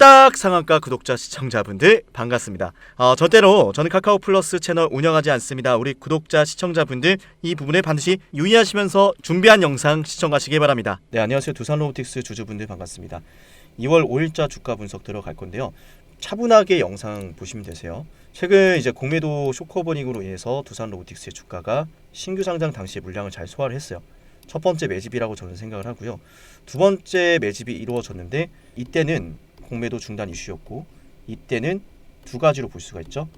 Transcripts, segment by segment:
뚝딱 상한가 구독자 시청자분들 반갑습니다. 절대로 저는 카카오 플러스 채널 운영하지 않습니다. 우리 구독자 시청자분들 이 부분에 반드시 유의하시면서 준비한 영상 시청하시기 바랍니다. 네, 안녕하세요. 두산로보틱스 주주분들 반갑습니다. 2월 5일자 주가 분석 들어갈 건데요. 차분하게 영상 보시면 되세요. 최근 이제 공매도 쇼커버닝으로 인해서 두산로보틱스의 주가가 신규 상장 당시에 물량을 잘 소화를 했어요. 첫 번째 매집이라고 저는 생각을 하고요. 두 번째 매집이 이루어졌는데 이때는 공매도 중단 이슈였고 이때는 두 가지로 볼 수가 있죠.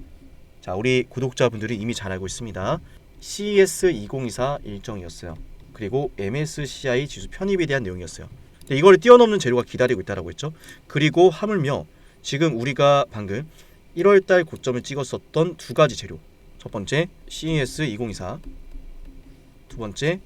자, 우리 구독자분들이 이미 잘 알고 있습니다. CES 2024 일정이었어요. 그리고 MSCI 지수 편입에 대한 내용이었어요. 이걸 뛰어넘는 재료가 기다리고 있다라고 했죠. 그리고 하물며 지금 우리가 방금 1월달 고점을 찍었었던 두 가지 재료. 첫 번째 CES 2024, 두 번째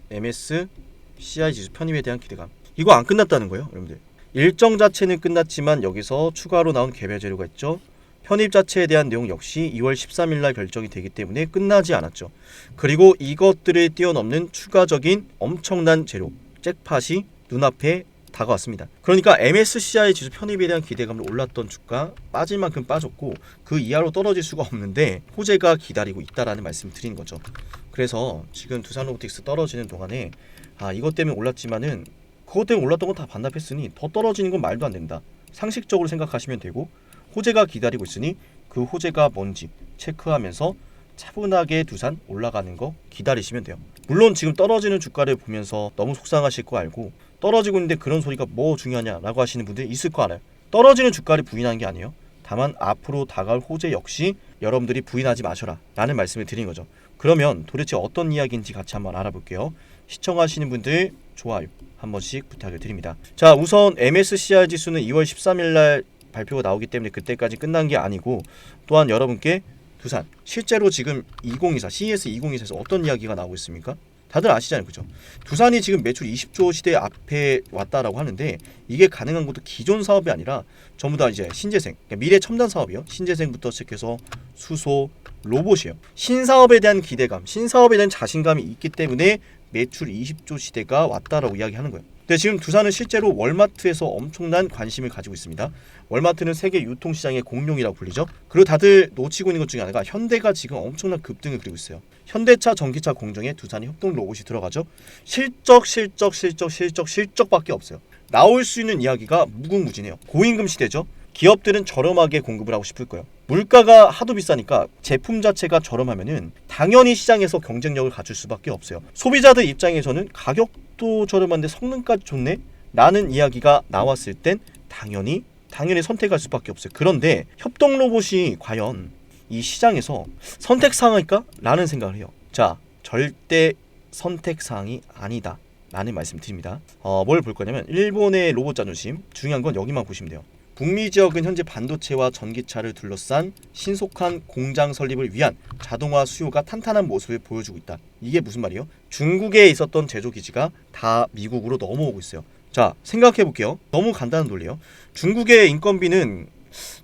MSCI 지수 편입에 대한 기대감. 이거 안 끝났다는 거예요, 여러분들. 일정 자체는 끝났지만 여기서 추가로 나온 개별 재료가 있죠. 편입 자체에 대한 내용 역시 2월 13일 날 결정이 되기 때문에 끝나지 않았죠. 그리고 이것들을 뛰어넘는 추가적인 엄청난 재료, 잭팟이 눈앞에 다가왔습니다. 그러니까 MSCI 지수 편입에 대한 기대감으로 올랐던 주가 빠질 만큼 빠졌고 그 이하로 떨어질 수가 없는데 호재가 기다리고 있다라는 말씀을 드린 거죠. 그래서 지금 두산로보틱스 떨어지는 동안에 이것 때문에 올랐지만은 그것 때문에 올랐던 건 다 반납했으니 더 떨어지는 건 말도 안 된다. 상식적으로 생각하시면 되고 호재가 기다리고 있으니 그 호재가 뭔지 체크하면서 차분하게 두산 올라가는 거 기다리시면 돼요. 물론 지금 떨어지는 주가를 보면서 너무 속상하실 거 알고 떨어지고 있는데 그런 소리가 뭐 중요하냐라고 하시는 분들이 있을 거 알아요. 떨어지는 주가를 부인하는 게 아니에요. 다만 앞으로 다가올 호재 역시 여러분들이 부인하지 마셔라 라는 말씀을 드린 거죠. 그러면 도대체 어떤 이야기인지 같이 한번 알아볼게요. 시청하시는 분들 좋아요 한 번씩 부탁을 드립니다. 자, 우선 MSCI 지수는 2월 13일 날 발표가 나오기 때문에 그때까지 끝난 게 아니고 또한 여러분께 두산 실제로 지금 2024 CES 2024에서 어떤 이야기가 나오고 있습니까? 다들 아시잖아요, 그죠? 두산이 지금 매출 20조 시대 앞에 왔다라고 하는데 이게 가능한 것도 기존 사업이 아니라 전부 다 이제 신재생, 그러니까 미래 첨단 사업이요. 신재생부터 시작해서 수소, 로봇이에요. 신사업에 대한 기대감, 신사업에 대한 자신감이 있기 때문에 매출 20조 시대가 왔다라고 이야기하는 거예요. 근데 지금 두산은 실제로 월마트에서 엄청난 관심을 가지고 있습니다. 월마트는 세계 유통시장의 공룡이라고 불리죠. 그리고 다들 놓치고 있는 것 중에 하나가 현대가 지금 엄청난 급등을 그리고 있어요. 현대차, 전기차 공정에 두산이 협동 로봇이 들어가죠. 실적밖에 없어요. 나올 수 있는 이야기가 무궁무진해요. 고임금 시대죠. 기업들은 저렴하게 공급을 하고 싶을 거예요. 물가가 하도 비싸니까 제품 자체가 저렴하면은 당연히 시장에서 경쟁력을 갖출 수밖에 없어요. 소비자들 입장에서는 가격도 저렴한데 성능까지 좋네? 라는 이야기가 나왔을 땐 당연히 선택할 수밖에 없어요. 그런데 협동 로봇이 과연 이 시장에서 선택사항일까? 라는 생각을 해요. 자, 절대 선택사항이 아니다 라는 말씀 드립니다. 뭘 볼 거냐면 일본의 로봇 자존심, 중요한 건 여기만 보시면 돼요. 북미 지역은 현재 반도체와 전기차를 둘러싼 신속한 공장 설립을 위한 자동화 수요가 탄탄한 모습을 보여주고 있다. 이게 무슨 말이에요? 중국에 있었던 제조 기지가 다 미국으로 넘어오고 있어요. 자, 생각해 볼게요. 너무 간단한 논리예요. 중국의 인건비는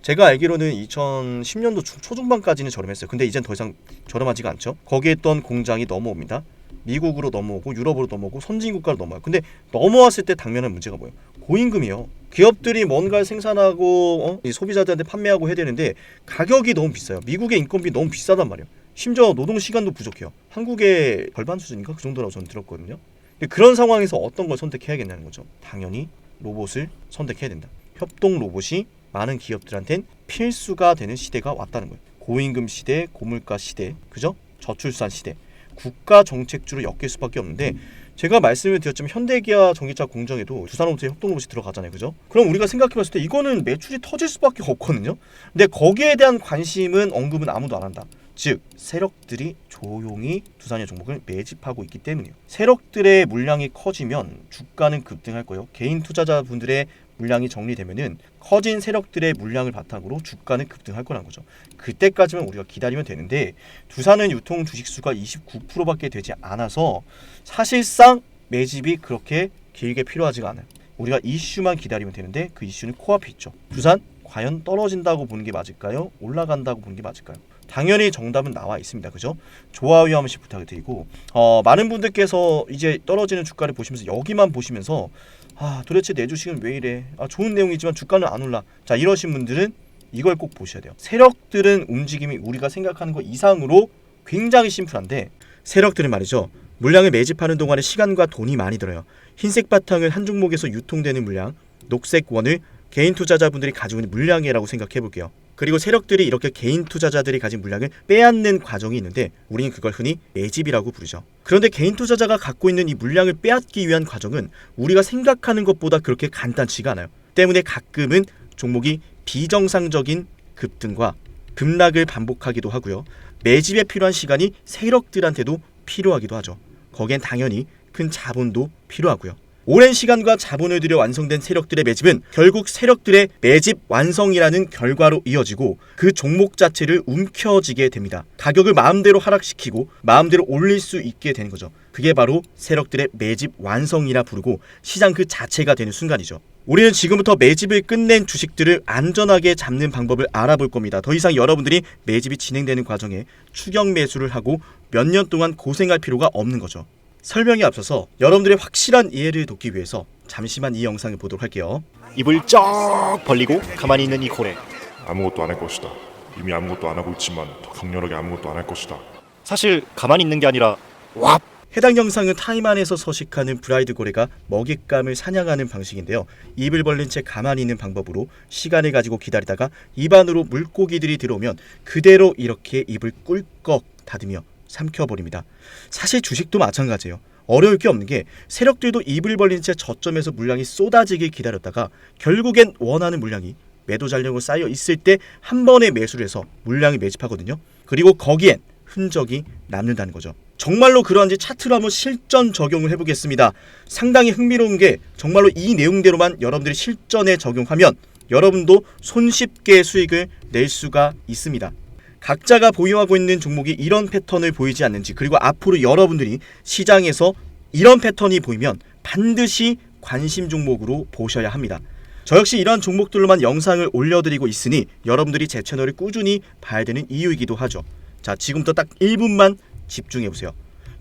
제가 알기로는 2010년도 초중반까지는 저렴했어요. 근데 이젠 더 이상 저렴하지가 않죠. 거기에 있던 공장이 넘어옵니다. 미국으로 넘어오고 유럽으로 넘어오고 선진국가로 넘어와요. 근데 넘어왔을 때 당면한 문제가 뭐예요? 고임금이에요. 기업들이 뭔가를 생산하고 소비자들한테 판매하고 해야 되는데 가격이 너무 비싸요. 미국의 인건비 너무 비싸단 말이에요. 심지어 노동시간도 부족해요. 한국의 절반 수준인가? 그 정도라고 저는 들었거든요. 그런 상황에서 어떤 걸 선택해야겠냐는 거죠. 당연히 로봇을 선택해야 된다. 협동 로봇이 많은 기업들한텐 필수가 되는 시대가 왔다는 거예요. 고임금 시대, 고물가 시대, 그죠? 저출산 시대. 국가 정책주로 엮일 수밖에 없는데 제가 말씀을 드렸지만 현대기아 전기차 공정에도 두산로봇의 협동로봇이 들어가잖아요, 그죠? 그럼 우리가 생각해봤을 때 이거는 매출이 터질 수밖에 없거든요. 근데 거기에 대한 관심은 언급은 아무도 안 한다. 즉 세력들이 조용히 두산의 종목을 매집하고 있기 때문이에요. 세력들의 물량이 커지면 주가는 급등할 거예요. 개인 투자자분들의 물량이 정리되면은 커진 세력들의 물량을 바탕으로 주가는 급등할 거라는 거죠. 그때까지만 우리가 기다리면 되는데 두산은 유통 주식 수가 29%밖에 되지 않아서 사실상 매집이 그렇게 길게 필요하지가 않아요. 우리가 이슈만 기다리면 되는데 그 이슈는 코앞에 있죠. 두산 과연 떨어진다고 보는 게 맞을까요? 올라간다고 보는 게 맞을까요? 당연히 정답은 나와 있습니다. 그죠? 좋아요 한 번씩 부탁을 드리고 많은 분들께서 이제 떨어지는 주가를 보시면서 여기만 보시면서 도대체 내 주식은 왜 이래? 좋은 내용이지만 주가는 안 올라. 자, 이러신 분들은 이걸 꼭 보셔야 돼요. 세력들은 움직임이 우리가 생각하는 것 이상으로 굉장히 심플한데, 세력들은 말이죠, 물량을 매집하는 동안에 시간과 돈이 많이 들어요. 흰색 바탕을 한 종목에서 유통되는 물량, 녹색 원을 개인 투자자분들이 가지고 있는 물량이라고 생각해 볼게요. 그리고 세력들이 이렇게 개인 투자자들이 가진 물량을 빼앗는 과정이 있는데 우리는 그걸 흔히 매집이라고 부르죠. 그런데 개인 투자자가 갖고 있는 이 물량을 빼앗기 위한 과정은 우리가 생각하는 것보다 그렇게 간단치가 않아요. 때문에 가끔은 종목이 비정상적인 급등과 급락을 반복하기도 하고요. 매집에 필요한 시간이 세력들한테도 필요하기도 하죠. 거기엔 당연히 큰 자본도 필요하고요. 오랜 시간과 자본을 들여 완성된 세력들의 매집은 결국 세력들의 매집 완성이라는 결과로 이어지고 그 종목 자체를 움켜쥐게 됩니다. 가격을 마음대로 하락시키고 마음대로 올릴 수 있게 되는 거죠. 그게 바로 세력들의 매집 완성이라 부르고 시장 그 자체가 되는 순간이죠. 우리는 지금부터 매집을 끝낸 주식들을 안전하게 잡는 방법을 알아볼 겁니다. 더 이상 여러분들이 매집이 진행되는 과정에 추격 매수를 하고 몇 년 동안 고생할 필요가 없는 거죠. 설명에 앞서서 여러분들의 확실한 이해를 돕기 위해서 잠시만 이 영상을 보도록 할게요. 입을 쩍 벌리고 가만히 있는 이 고래. 아무것도 안 할 것이다. 이미 아무것도 안 하고 있지만 더 강렬하게 아무것도 안 할 것이다. 사실 가만히 있는 게 아니라 왑! 해당 영상은 타임 안에서 서식하는 브라이드 고래가 먹잇감을 사냥하는 방식인데요. 입을 벌린 채 가만히 있는 방법으로 시간을 가지고 기다리다가 입 안으로 물고기들이 들어오면 그대로 이렇게 입을 꿀꺽 닫으며 삼켜버립니다. 사실 주식도 마찬가지예요. 어려울 게 없는 게 세력들도 입을 벌린 채 저점에서 물량이 쏟아지길 기다렸다가 결국엔 원하는 물량이 매도 잔량으로 쌓여 있을 때 한 번에 매수를 해서 물량을 매집하거든요. 그리고 거기엔 흔적이 남는다는 거죠. 정말로 그러한지 차트로 한번 실전 적용을 해보겠습니다. 상당히 흥미로운 게 정말로 이 내용대로만 여러분들이 실전에 적용하면 여러분도 손쉽게 수익을 낼 수가 있습니다. 각자가 보유하고 있는 종목이 이런 패턴을 보이지 않는지, 그리고 앞으로 여러분들이 시장에서 이런 패턴이 보이면 반드시 관심 종목으로 보셔야 합니다. 저 역시 이러한 종목들로만 영상을 올려드리고 있으니 여러분들이 제 채널을 꾸준히 봐야 되는 이유이기도 하죠. 자, 지금부터 딱 1분만 집중해보세요.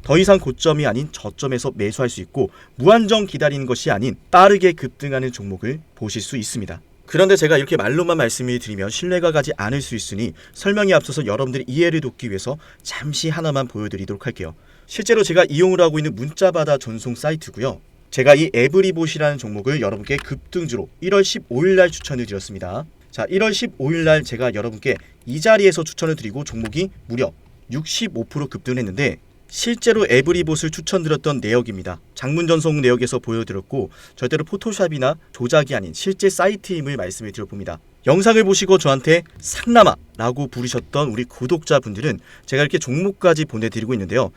더 이상 고점이 아닌 저점에서 매수할 수 있고 무한정 기다리는 것이 아닌 빠르게 급등하는 종목을 보실 수 있습니다. 그런데 제가 이렇게 말로만 말씀을 드리면 신뢰가 가지 않을 수 있으니 설명에 앞서서 여러분들의 이해를 돕기 위해서 잠시 하나만 보여드리도록 할게요. 실제로 제가 이용을 하고 있는 문자바다 전송 사이트고요. 제가 이 에브리봇이라는 종목을 여러분께 급등주로 1월 15일날 추천을 드렸습니다. 자, 1월 15일날 제가 여러분께 이 자리에서 추천을 드리고 종목이 무려 65% 급등했는데 실제로 에브리봇을 추천드렸던 내역입니다. 장문전송 내역에서 보여드렸고 절대로 포토샵이나 조작이 아닌 실제 사이트임을 말씀을 드려봅니다. 영상을 보시고 저한테 상남아라고 부르셨던 우리 구독자분들은 제가 이렇게 종목까지 보내드리고 있는데요.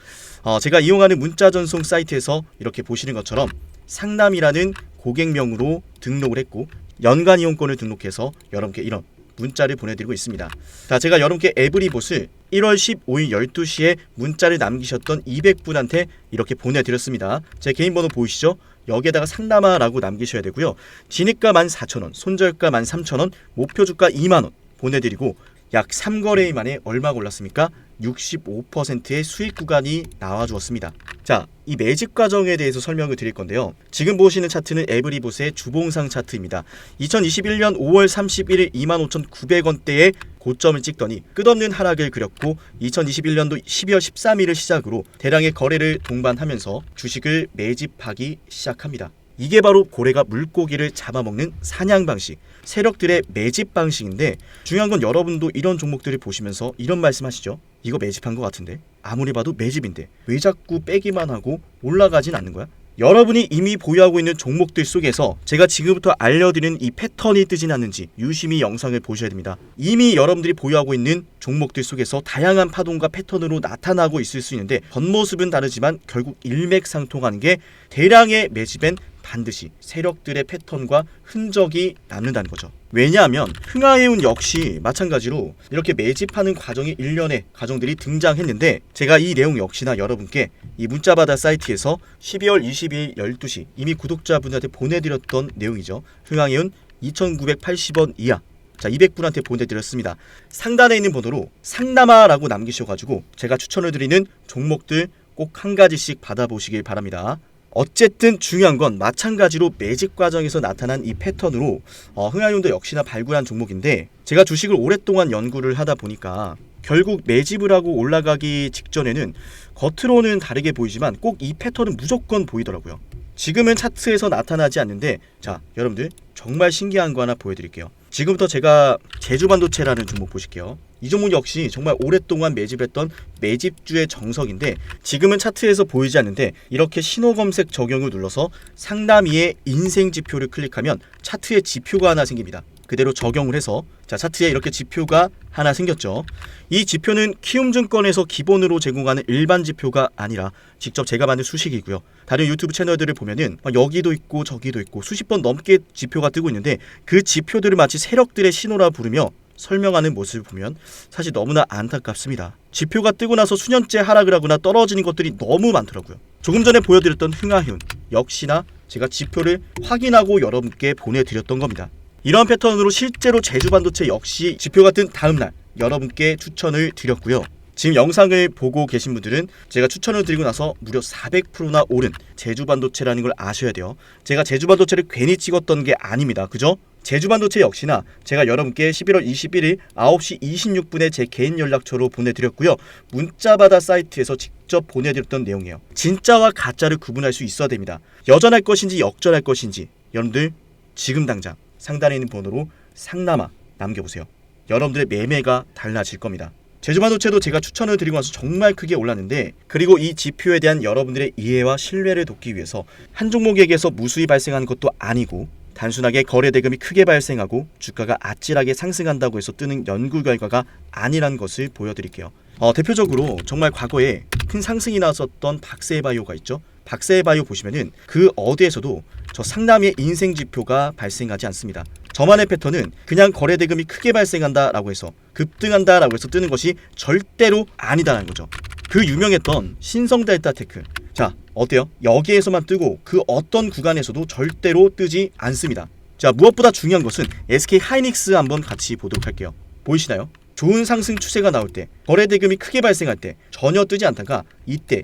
제가 이용하는 문자전송 사이트에서 이렇게 보시는 것처럼 상남이라는 고객명으로 등록을 했고 연간 이용권을 등록해서 여러분께 이런 문자를 보내드리고 있습니다. 자, 제가 여러분께 에브리봇을 1월 15일 12시에 문자를 남기셨던 200분한테 이렇게 보내드렸습니다. 제 개인 번호 보이시죠? 여기에다가 상남아라고 남기셔야 되고요. 진입가 14,000원, 손절가 13,000원, 목표주가 2만원 보내드리고 약 3거래일 만에 얼마가 올랐습니까? 65%의 수익 구간이 나와주었습니다. 자, 이 매집 과정에 대해서 설명을 드릴 건데요. 지금 보시는 차트는 에브리봇의 주봉상 차트입니다. 2021년 5월 31일 25,900원대에 고점을 찍더니 끝없는 하락을 그렸고 2021년도 12월 13일을 시작으로 대량의 거래를 동반하면서 주식을 매집하기 시작합니다. 이게 바로 고래가 물고기를 잡아먹는 사냥 방식, 세력들의 매집 방식인데 중요한 건 여러분도 이런 종목들을 보시면서 이런 말씀하시죠. 이거 매집한 것 같은데? 아무리 봐도 매집인데 왜 자꾸 빼기만 하고 올라가진 않는 거야? 여러분이 이미 보유하고 있는 종목들 속에서 제가 지금부터 알려드리는 이 패턴이 뜨진 않는지 유심히 영상을 보셔야 됩니다. 이미 여러분들이 보유하고 있는 종목들 속에서 다양한 파동과 패턴으로 나타나고 있을 수 있는데 겉모습은 다르지만 결국 일맥상통하는 게 대량의 매집엔 반드시 세력들의 패턴과 흔적이 남는다는 거죠. 왜냐하면 흥하해운 역시 마찬가지로 이렇게 매집하는 과정이 일련의 과정들이 등장했는데 제가 이 내용 역시나 여러분께 이 문자바다 사이트에서 12월 22일 12시 이미 구독자분들한테 보내드렸던 내용이죠. 흥하해운 2,980원 이하, 자 200분한테 보내드렸습니다. 상단에 있는 번호로 상남아라고 남기셔가지고 제가 추천을 드리는 종목들 꼭 한 가지씩 받아보시길 바랍니다. 어쨌든 중요한 건 마찬가지로 매집 과정에서 나타난 이 패턴으로 흥하윤도 역시나 발굴한 종목인데, 제가 주식을 오랫동안 연구를 하다 보니까 결국 매집을 하고 올라가기 직전에는 겉으로는 다르게 보이지만 꼭 이 패턴은 무조건 보이더라고요. 지금은 차트에서 나타나지 않는데, 자 여러분들 정말 신기한 거 하나 보여드릴게요. 지금부터 제가 제주반도체라는 종목 보실게요. 이 종목 역시 정말 오랫동안 매집했던 매집주의 정석인데, 지금은 차트에서 보이지 않는데 이렇게 신호 검색 적용을 눌러서 상단위의 인생 지표를 클릭하면 차트에 지표가 하나 생깁니다. 그대로 적용을 해서 자 차트에 이렇게 지표가 하나 생겼죠. 이 지표는 키움증권에서 기본으로 제공하는 일반 지표가 아니라 직접 제가 만든 수식이고요. 다른 유튜브 채널들을 보면은 여기도 있고 저기도 있고 수십 번 넘게 지표가 뜨고 있는데, 그 지표들을 마치 세력들의 신호라 부르며 설명하는 모습을 보면 사실 너무나 안타깝습니다. 지표가 뜨고 나서 수년째 하락을 하거나 떨어지는 것들이 너무 많더라고요. 조금 전에 보여드렸던 흥하윤 역시나 제가 지표를 확인하고 여러분께 보내드렸던 겁니다. 이러한 패턴으로 실제로 제주반도체 역시 지표가 뜬 다음날 여러분께 추천을 드렸고요. 지금 영상을 보고 계신 분들은 제가 추천을 드리고 나서 무려 400%나 오른 제주반도체라는 걸 아셔야 돼요. 제가 제주반도체를 괜히 찍었던 게 아닙니다. 그죠? 제주반도체 역시나 제가 여러분께 11월 21일 9시 26분에 제 개인 연락처로 보내드렸고요. 문자받아 사이트에서 직접 보내드렸던 내용이에요. 진짜와 가짜를 구분할 수 있어야 됩니다. 여전할 것인지 역전할 것인지 여러분들 지금 당장 상단에 있는 번호로 상남아 남겨보세요. 여러분들의 매매가 달라질 겁니다. 제주반도체도 제가 추천을 드리고 나서 정말 크게 올랐는데, 그리고 이 지표에 대한 여러분들의 이해와 신뢰를 돕기 위해서 한 종목에게서 무수히 발생하는 것도 아니고 단순하게 거래 대금이 크게 발생하고 주가가 아찔하게 상승한다고 해서 뜨는 연구 결과가 아니란 것을 보여드릴게요. 대표적으로 정말 과거에 큰 상승이 나왔었던 박세바이오가 있죠. 박세바이오 보시면은 그 어디에서도 저 상남의 인생 지표가 발생하지 않습니다. 저만의 패턴은 그냥 거래 대금이 크게 발생한다라고 해서 급등한다라고 해서 뜨는 것이 절대로 아니다라는 거죠. 그 유명했던 신성델타테크, 자 어때요? 여기에서만 뜨고 그 어떤 구간에서도 절대로 뜨지 않습니다. 자 무엇보다 중요한 것은 SK 하이닉스 한번 같이 보도록 할게요. 보이시나요? 좋은 상승 추세가 나올 때, 거래 대금이 크게 발생할 때 전혀 뜨지 않다가 이때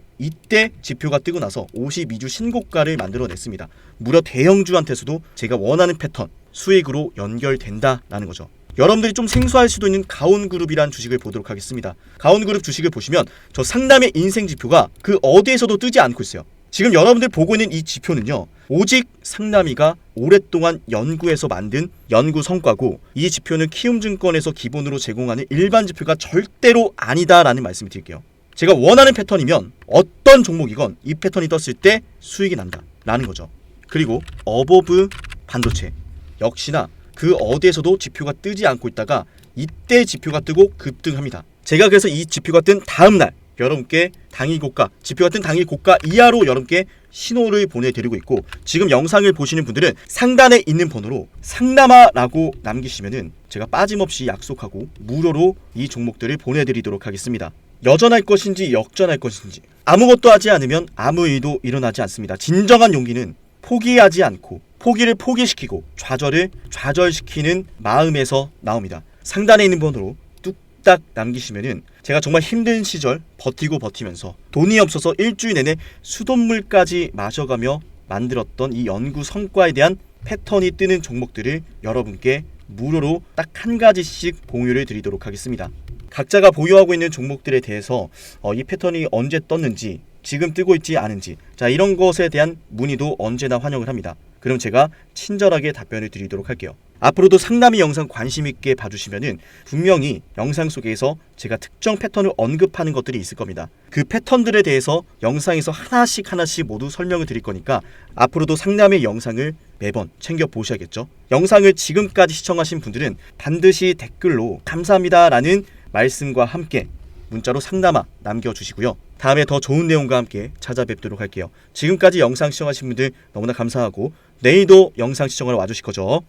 지표가 뜨고 나서 52주 신고가를 만들어냈습니다. 무려 대형주한테서도 제가 원하는 패턴 수익으로 연결된다라는 거죠. 여러분들이 좀 생소할 수도 있는 가온그룹이란 주식을 보도록 하겠습니다. 가온그룹 주식을 보시면 저 상담의 인생 지표가 그 어디에서도 뜨지 않고 있어요. 지금 여러분들 보고 있는 이 지표는요, 오직 상남이가 오랫동안 연구해서 만든 연구 성과고, 이 지표는 키움증권에서 기본으로 제공하는 일반 지표가 절대로 아니다라는 말씀을 드릴게요. 제가 원하는 패턴이면 어떤 종목이건 이 패턴이 떴을 때 수익이 난다라는 거죠. 그리고 어버브 반도체 역시나 그 어디에서도 지표가 뜨지 않고 있다가 이때 지표가 뜨고 급등합니다. 제가 그래서 이 지표가 뜬 다음날 여러분께 당일 고가, 지표가 뜬 당일 고가 이하로 여러분께 신호를 보내드리고 있고, 지금 영상을 보시는 분들은 상단에 있는 번호로 상남아라고 남기시면은 제가 빠짐없이 약속하고 무료로 이 종목들을 보내드리도록 하겠습니다. 여전할 것인지 역전할 것인지 아무것도 하지 않으면 아무 일도 일어나지 않습니다. 진정한 용기는 포기하지 않고 포기를 포기시키고 좌절을 좌절시키는 마음에서 나옵니다. 상단에 있는 번호로 뚝딱 남기시면은 제가 정말 힘든 시절 버티면서 돈이 없어서 일주일 내내 수돗물까지 마셔가며 만들었던 이 연구 성과에 대한 패턴이 뜨는 종목들을 여러분께 무료로 딱 한 가지씩 공유를 드리도록 하겠습니다. 각자가 보유하고 있는 종목들에 대해서 이 패턴이 언제 떴는지, 지금 뜨고 있지 않은지, 자 이런 것에 대한 문의도 언제나 환영을 합니다. 그럼 제가 친절하게 답변을 드리도록 할게요. 앞으로도 상담이 영상 관심 있게 봐주시면은 분명히 영상 속에서 제가 특정 패턴을 언급하는 것들이 있을 겁니다. 그 패턴들에 대해서 영상에서 하나씩 모두 설명을 드릴 거니까 앞으로도 상담의 영상을 매번 챙겨 보셔야겠죠. 영상을 지금까지 시청하신 분들은 반드시 댓글로 감사합니다라는 말씀과 함께 문자로 상담아 남겨주시고요. 다음에 더 좋은 내용과 함께 찾아뵙도록 할게요. 지금까지 영상 시청하신 분들 너무나 감사하고 내일도 영상 시청하러 와주실 거죠.